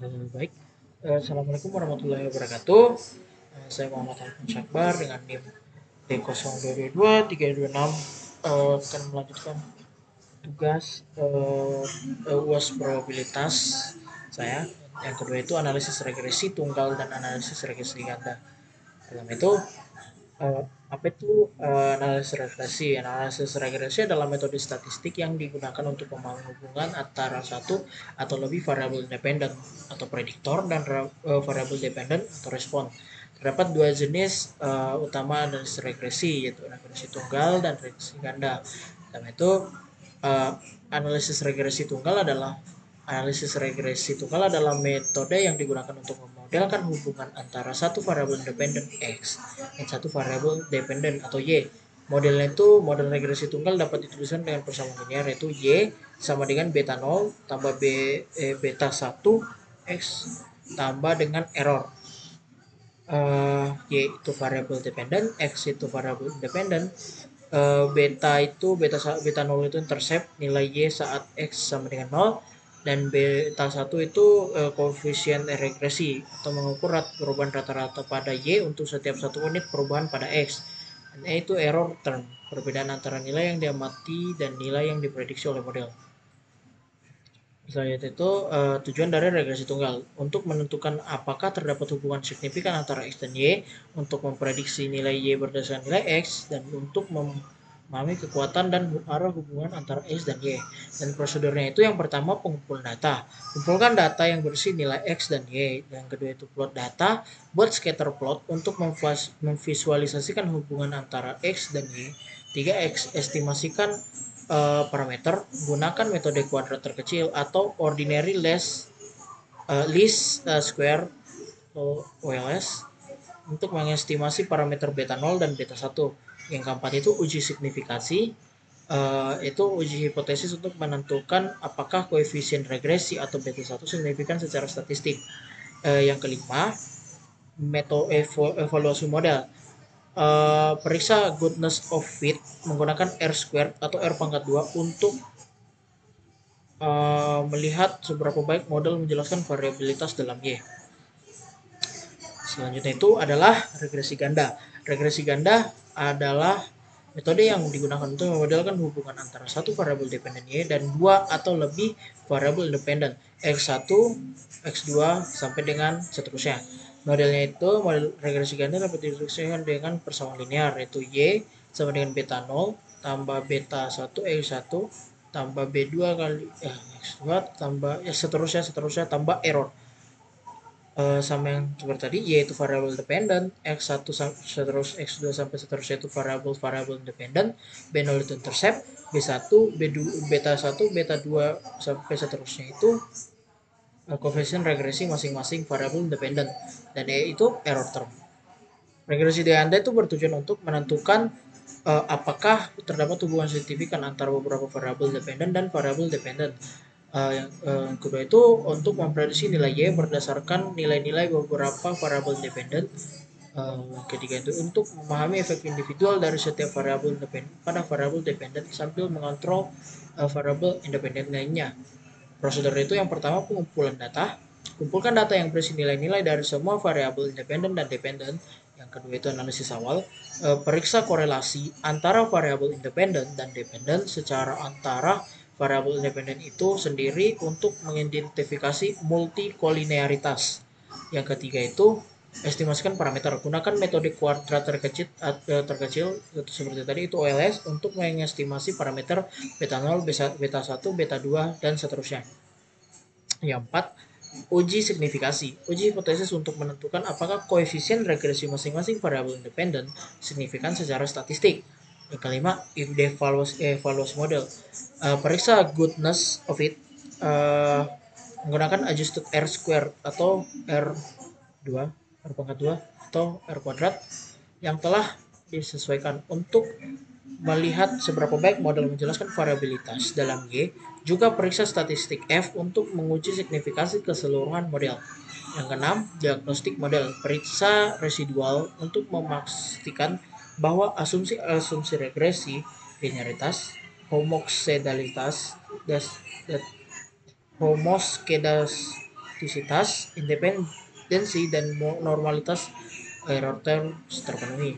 Baik, Assalamualaikum warahmatullahi wabarakatuh. Saya Muhammad Alfon Syakbar dengan NIM D0222 326 akan melanjutkan tugas UAS probabilitas saya. Yang kedua itu analisis regresi tunggal dan analisis regresi ganda. Dalam itu apa itu analisis regresi? Analisis regresi adalah metode statistik yang digunakan untuk membangun hubungan antara satu atau lebih variabel independen atau prediktor dan variabel dependen atau respon. Terdapat dua jenis utama analisis regresi, yaitu regresi tunggal dan regresi ganda. Dan itu uh, analisis regresi tunggal adalah metode yang digunakan untuk memodelkan hubungan antara satu variabel independen X dan satu variabel dependen atau Y. Modelnya itu model regresi tunggal dapat dituliskan dengan persamaan linear, yaitu Y sama dengan beta 0 tambah beta 1 X tambah dengan error. Y itu variabel dependen, X itu variabel independen. Beta 0 itu intercept nilai Y saat X sama dengan 0, dan beta 1 itu koefisien regresi atau mengukur perubahan rata-rata pada Y untuk setiap satu unit perubahan pada X. Dan E itu error term, perbedaan antara nilai yang diamati dan nilai yang diprediksi oleh model. Selanjutnya itu tujuan dari regresi tunggal untuk menentukan apakah terdapat hubungan signifikan antara X dan Y, untuk memprediksi nilai Y berdasarkan nilai X, dan untuk memahami kekuatan dan arah hubungan antara X dan Y. Dan prosedurnya itu yang pertama pengumpulan data. Kumpulkan data yang bersih nilai X dan Y. Yang kedua itu plot data, buat scatter plot untuk memvisualisasikan hubungan antara X dan Y. Tiga, estimasikan parameter, gunakan metode kuadrat terkecil atau ordinary least square atau OLS untuk mengestimasi parameter beta 0 dan beta 1. Yang keempat itu uji signifikasi, itu uji hipotesis untuk menentukan apakah koefisien regresi atau beta 1 signifikan secara statistik. Yang kelima, metode evaluasi model. Periksa goodness of fit menggunakan R squared atau R pangkat 2 untuk melihat seberapa baik model menjelaskan variabilitas dalam Y. Selanjutnya itu adalah regresi ganda. Regresi ganda adalah metode yang digunakan untuk memodelkan hubungan antara satu variabel dependen Y dan dua atau lebih variabel independen X1, X2 sampai dengan seterusnya. Modelnya itu model regresi ganda dapat didefinisikan dengan persamaan linear, yaitu Y sama dengan beta 0 tambah beta 1 X1 tambah B2 kali X2 tambah seterusnya tambah error. Sama yang seperti tadi, yaitu variable dependent, X1 seterus X2 sampai seterusnya itu variable independent, B0 itu intercept, B1, B2, beta 1, beta 2 sampai seterusnya itu koefisien regresi masing-masing variable independent, dan E itu error term. Regresi ganda itu bertujuan untuk menentukan apakah terdapat hubungan signifikan antara beberapa variabel dependent dan variabel dependent. Yang kedua itu untuk memprediksi nilai Y berdasarkan nilai-nilai beberapa variabel dependen. Yang ketiga itu untuk memahami efek individual dari setiap variabel dependen pada variabel dependen sambil mengontrol variabel independen lainnya. Prosedur itu yang pertama pengumpulan data. Kumpulkan data yang berisi nilai-nilai dari semua variabel independen dan dependen. Yang kedua itu analisis awal. Periksa korelasi antara variabel independen dan dependen secara antara variabel independen itu sendiri untuk mengidentifikasi multikolinearitas. Yang ketiga itu estimasikan parameter. Gunakan metode kuadrat terkecil seperti tadi itu OLS untuk mengestimasi parameter beta 0, beta 1, beta 2 dan seterusnya. Yang keempat, uji signifikasi. Uji hipotesis untuk menentukan apakah koefisien regresi masing-masing variabel independen signifikan secara statistik. Yang kelima, evaluasi model. Periksa goodness of it menggunakan adjusted R square atau R2, R pangkat 2 atau R kuadrat yang telah disesuaikan untuk melihat seberapa baik model menjelaskan variabilitas dalam Y. Juga periksa statistik F untuk menguji signifikasi keseluruhan model. Yang keenam, diagnostik model. Periksa residual untuk memastikan bahwa asumsi regresi, linearitas, homoskedalitas, homoskedas elastisitas, independensi, dan normalitas error terms terpenuhi.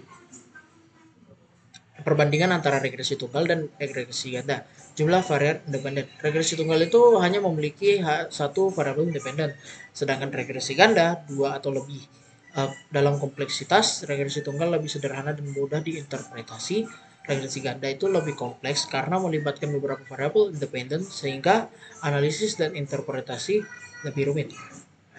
Perbandingan antara regresi tunggal dan regresi ganda. Jumlah variabel independen. Regresi tunggal itu hanya memiliki satu variabel independen, sedangkan regresi ganda dua atau lebih. Dalam kompleksitas, regresi tunggal lebih sederhana dan mudah diinterpretasi. Regresi ganda itu lebih kompleks karena melibatkan beberapa variabel independen sehingga analisis dan interpretasi lebih rumit.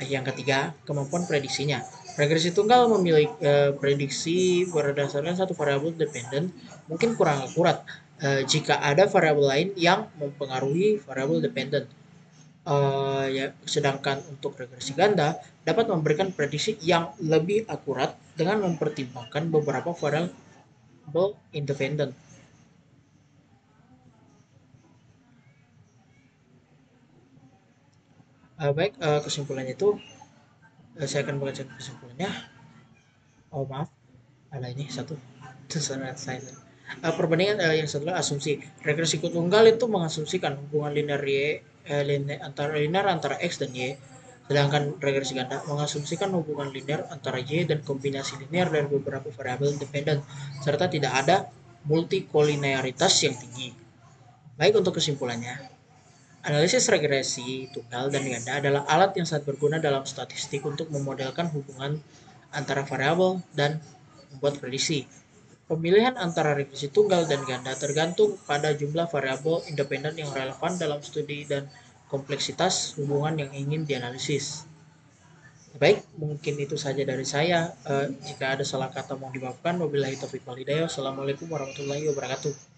Yang ketiga, kemampuan prediksinya. Regresi tunggal memiliki prediksi berdasarkan satu variabel dependen mungkin kurang akurat jika ada variabel lain yang mempengaruhi variabel dependen. Ya, sedangkan untuk regresi ganda dapat memberikan prediksi yang lebih akurat dengan mempertimbangkan beberapa variabel independen. Baik, kesimpulannya itu saya akan bacakan kesimpulannya. Oh maaf, ada ini satu terserah saya. Perbandingan yang setelah asumsi regresi tunggal itu mengasumsikan hubungan linear antara x dan y, sedangkan regresi ganda mengasumsikan hubungan linear antara y dan kombinasi linear dari beberapa variabel independen serta tidak ada multikolinearitas yang tinggi. Baik, untuk kesimpulannya, analisis regresi tunggal dan ganda adalah alat yang sangat berguna dalam statistik untuk memodelkan hubungan antara variabel dan membuat prediksi. Pemilihan antara regresi tunggal dan ganda tergantung pada jumlah variabel independen yang relevan dalam studi dan kompleksitas hubungan yang ingin dianalisis. Baik, mungkin itu saja dari saya. Jika ada salah kata mohon dimaafkan. Wabillahi taufiq wal hidayah. Wassalamualaikum warahmatullahi wabarakatuh.